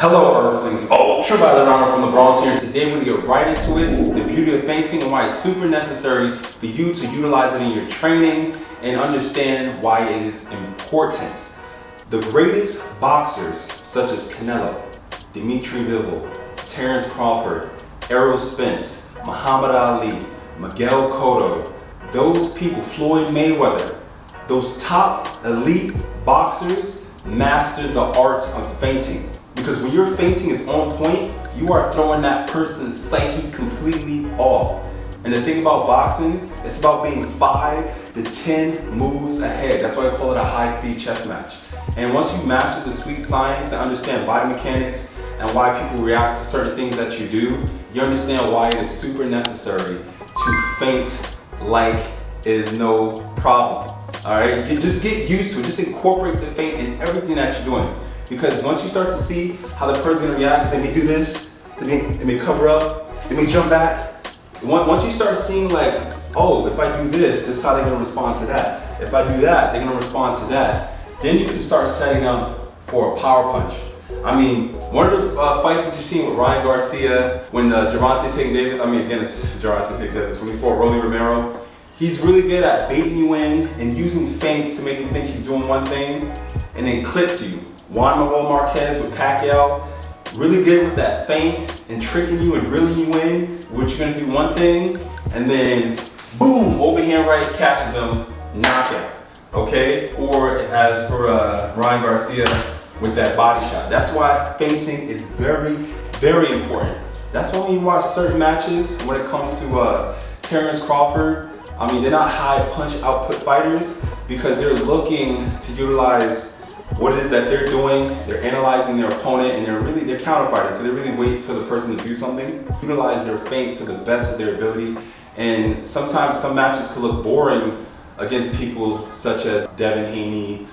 Hello Earthlings, Ultraviolet Armor from the Bronx here. Today we're going to get right into it, the beauty of feinting and why it's super necessary for you to utilize it in your training and understand why it is important. The greatest boxers such as Canelo, Dimitri Bivol, Terrence Crawford, Errol Spence, Muhammad Ali, Miguel Cotto, those people, Floyd Mayweather, those top elite boxers mastered the art of feinting. Because when your feinting is on point, you are throwing that person's psyche completely off. And the thing about boxing, it's about being 5 to 10 moves ahead. That's why I call it a high-speed chess match. And once you master the sweet science and understand body mechanics and why people react to certain things that you do, you understand why it is super necessary to feint like it is no problem. All right, you just get used to it. Just incorporate the feint in everything that you're doing. Because once you start to see how the person's gonna react, they may do this, they may cover up, they may jump back. Once you start seeing like, oh, if I do this, this is how they're gonna respond to that. If I do that, they're gonna respond to that. Then you can start setting up for a power punch. I mean, one of the fights that you've seen with Ryan Garcia, when Gervonta Davis, again, it's Gervonta Davis, when he fought Rolly Romero, he's really good at baiting you in and using feints to make you think he's doing one thing and then clips you. Juan Manuel Marquez with Pacquiao, really good with that feint and tricking you and reeling you in, which you're gonna do one thing, and then boom, overhand right, catches them, knockout, okay? Or as for Ryan Garcia with that body shot. That's why feinting is very, very important. That's why when you watch certain matches, when it comes to Terrence Crawford, they're not high punch output fighters because they're looking to utilize what it is that they're doing. They're analyzing their opponent and they're counter fighters, so they really wait for the person to do something, utilize their feints to the best of their ability. And sometimes some matches could look boring against people such as Devin Haney,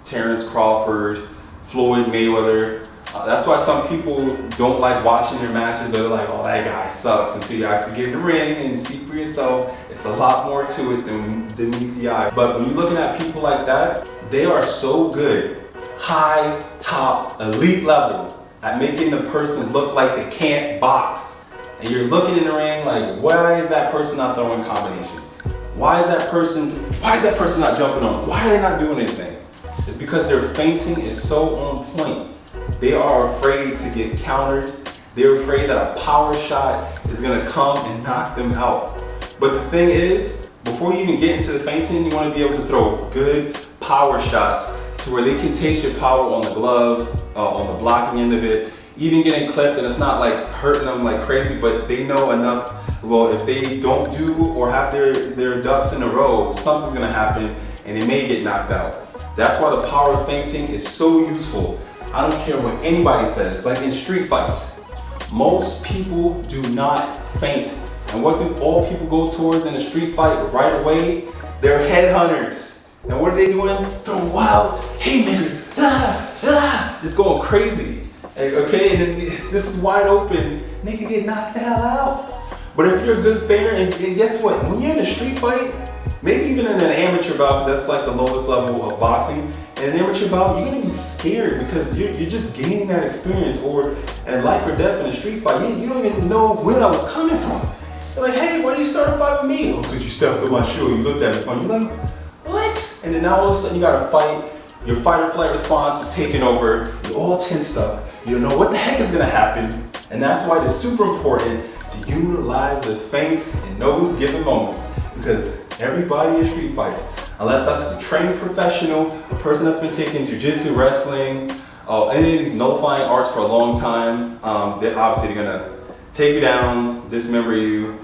Terrence Crawford, Floyd Mayweather. That's why some people don't like watching their matches. They're like, oh, that guy sucks, until you actually get in the ring and see for yourself. It's a lot more to it than meets the eye. But when you're looking at people like that, they are so good, high, top, elite level at making the person look like they can't box. And you're looking in the ring like, why is that person not throwing combinations? Why is that person not jumping on? Why are they not doing anything? It's because their feinting is so on point. They are afraid to get countered. They're afraid that a power shot is gonna come and knock them out. But the thing is, before you even get into the feinting, you wanna be able to throw good power shots to where they can taste your power on the gloves, on the blocking end of it, even getting clipped, and it's not like hurting them like crazy, but they know enough, well, if they don't do or have their ducks in a row, something's gonna happen and they may get knocked out. That's why the power of feinting is so useful. I don't care what anybody says, like in street fights, most people do not feint. And what do all people go towards in a street fight right away? They're headhunters. And what are they doing? They're wild haymakers, just going crazy. Okay, and then this is wide open, and they can get knocked the hell out. But if you're a good feinter, and guess what? When you're in a street fight, maybe even in an amateur bout, because that's like the lowest level of boxing, in an amateur bout, you're gonna be scared because you're just gaining that experience, or in life or death in a street fight, you don't even know where that was coming from. They're like, hey, why do you start a fight with me? Oh, because you stepped on my shoe, you looked at me funny. You're like, what? And then now all of a sudden you gotta fight, your fight or flight response is taking over, you're all tensed up, you don't know what the heck is gonna happen, and that's why it's super important to utilize the feints in those given moments, because everybody in street fights, unless that's a trained professional, a person that's been taking jiu-jitsu, wrestling, any of these nullifying arts for a long time, they're gonna take you down, dismember you,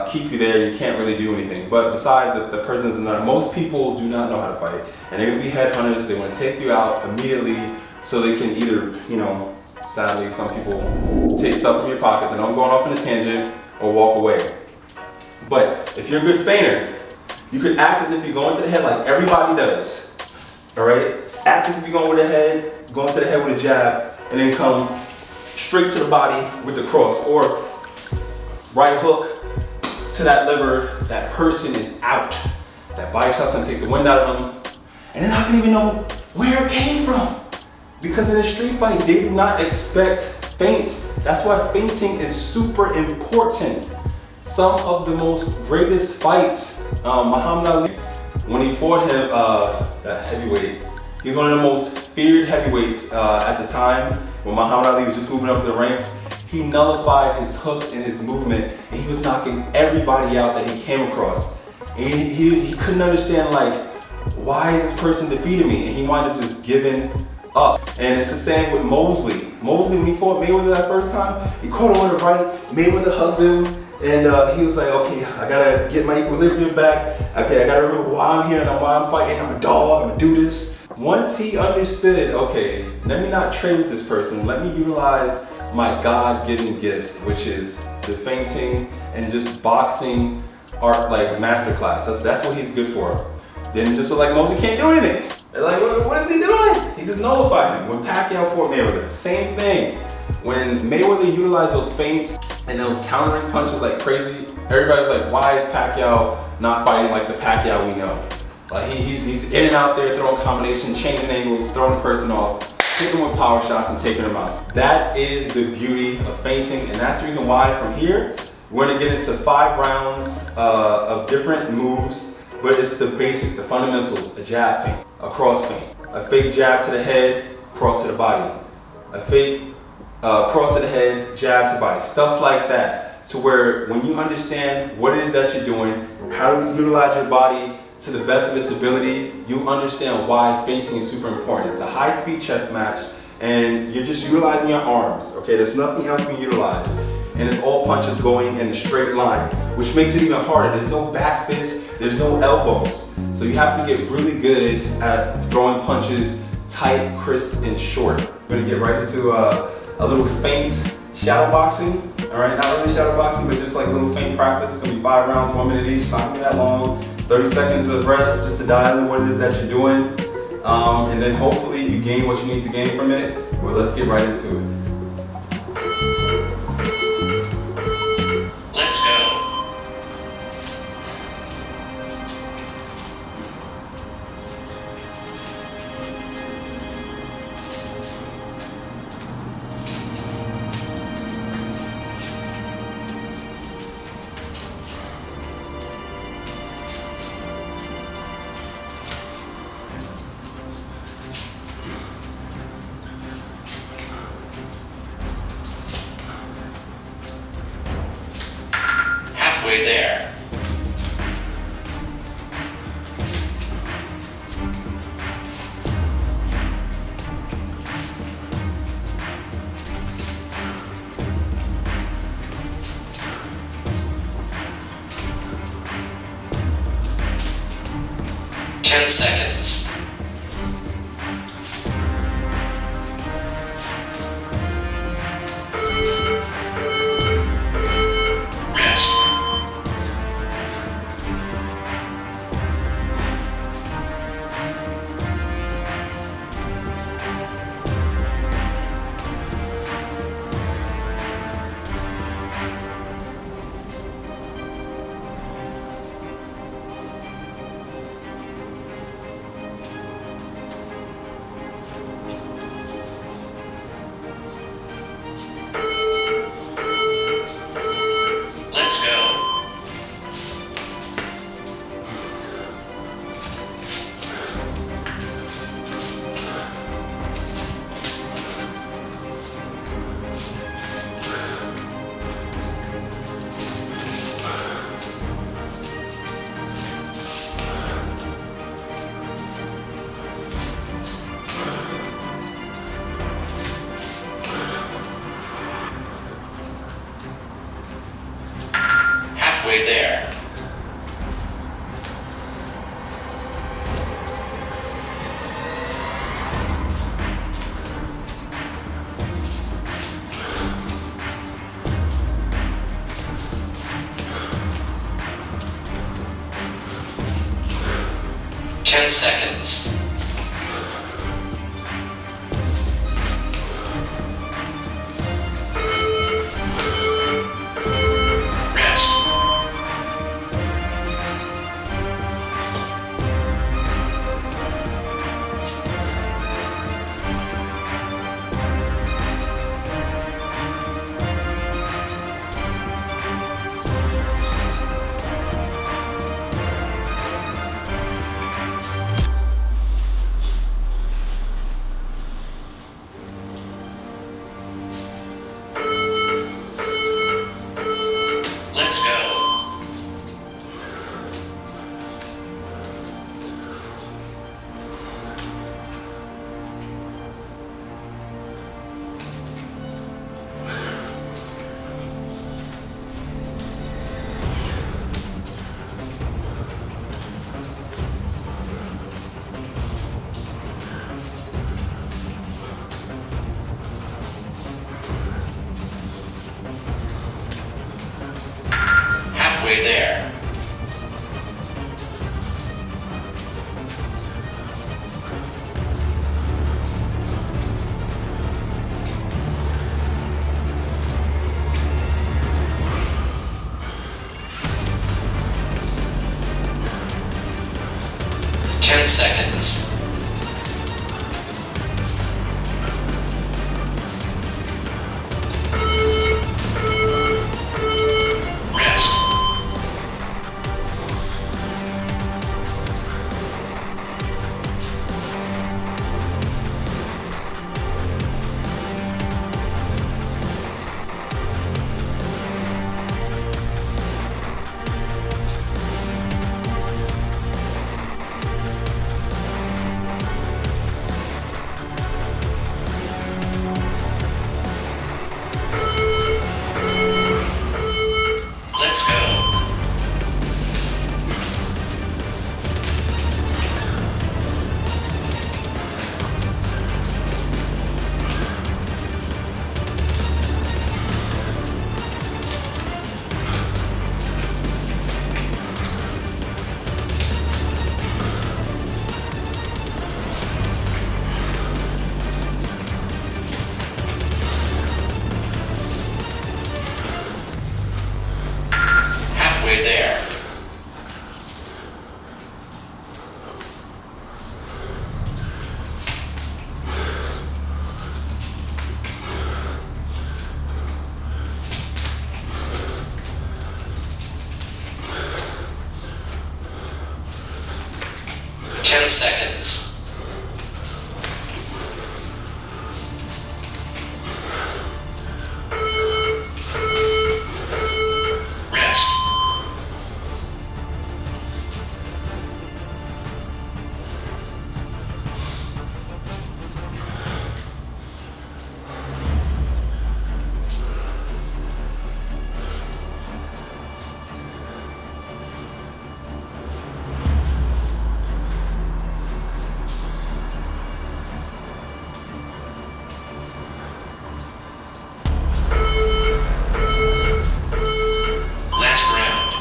keep you there, you can't really do anything. But besides, if the person doesn't know, most people do not know how to fight. And they're gonna be headhunters, they wanna take you out immediately so they can either, sadly, some people take stuff from your pockets, and I'm going off on a tangent, or walk away. But if you're a good feinter, you could act as if you're going to the head like everybody does, all right? Act as if you're going to the head with a jab, and then come straight to the body with the cross, or right hook to that liver. That person is out. That body shot's gonna take the wind out of them, and they're not gonna even know where it came from. Because in a street fight, they do not expect feints. That's why feinting is super important. Some of the most greatest fights, Muhammad Ali, when he fought him, that heavyweight, he's one of the most feared heavyweights at the time. When Muhammad Ali was just moving up the ranks, he nullified his hooks and his movement, and he was knocking everybody out that he came across. And he couldn't understand, like, why is this person defeating me? And he wound up just giving up. And it's the same with Mosley. Mosley, when he fought Mayweather that first time, he caught him on the right, Mayweather hugged him, and he was like, okay, I gotta get my equilibrium back. Okay, I gotta remember why I'm here and why I'm fighting. I'm a dog, I'm gonna do this. Once he understood, okay, let me not trade with this person, let me utilize my God-given gifts, which is the feinting and just boxing art, like masterclass. That's what he's good for. Then just so like Mosley can't do anything. They're like, what is he doing? He just nullified him. When Pacquiao fought Mayweather, same thing. When Mayweather utilized those feints and those countering punches like crazy, everybody's like, why is Pacquiao not fighting like the Pacquiao we know? Like he's in and out there throwing combinations, changing angles, throwing the person off, hitting them with power shots and taking them out. That is the beauty of feinting, and that's the reason why from here, we're gonna get into 5 rounds of different moves, but it's the basics, the fundamentals: a jab feint, a cross feint, a fake jab to the head, cross to the body, a fake cross to the head, jab to the body, stuff like that. To where when you understand what it is that you're doing, how to utilize your body to the best of its ability, you understand why feinting is super important. It's a high-speed chess match, and you're just utilizing your arms, okay? There's nothing else you can utilize. And it's all punches going in a straight line, which makes it even harder. There's no back fist, there's no elbows. So you have to get really good at throwing punches tight, crisp, and short. We're gonna get right into a little feint shadow boxing. All right, not really shadow boxing, but just like a little feint practice. It's gonna be 5 rounds, 1 minute each, not gonna be that long. 30 seconds of rest just to dial in what it is that you're doing. And then hopefully you gain what you need to gain from it. Well, let's get right into it. Let's go. Halfway there. Ten seconds. Let's go. Halfway there. Ten seconds. Halfway there. 10 seconds. Rest. Let's go. Halfway there. Ten seconds. Rest. Last round.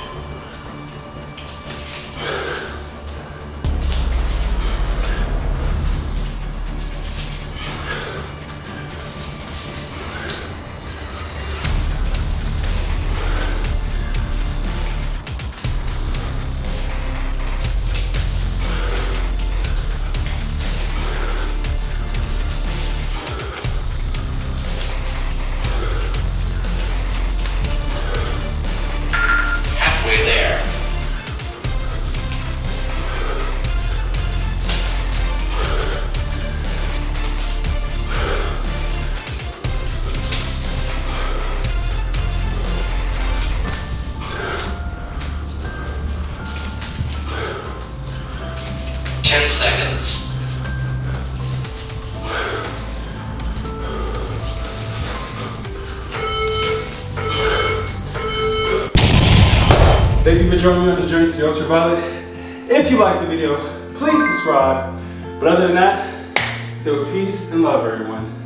Halfway there. Ten seconds. Thank you for joining me on this journey to the ultraviolet. If you liked the video, please subscribe. But other than that, stay with peace and love, everyone.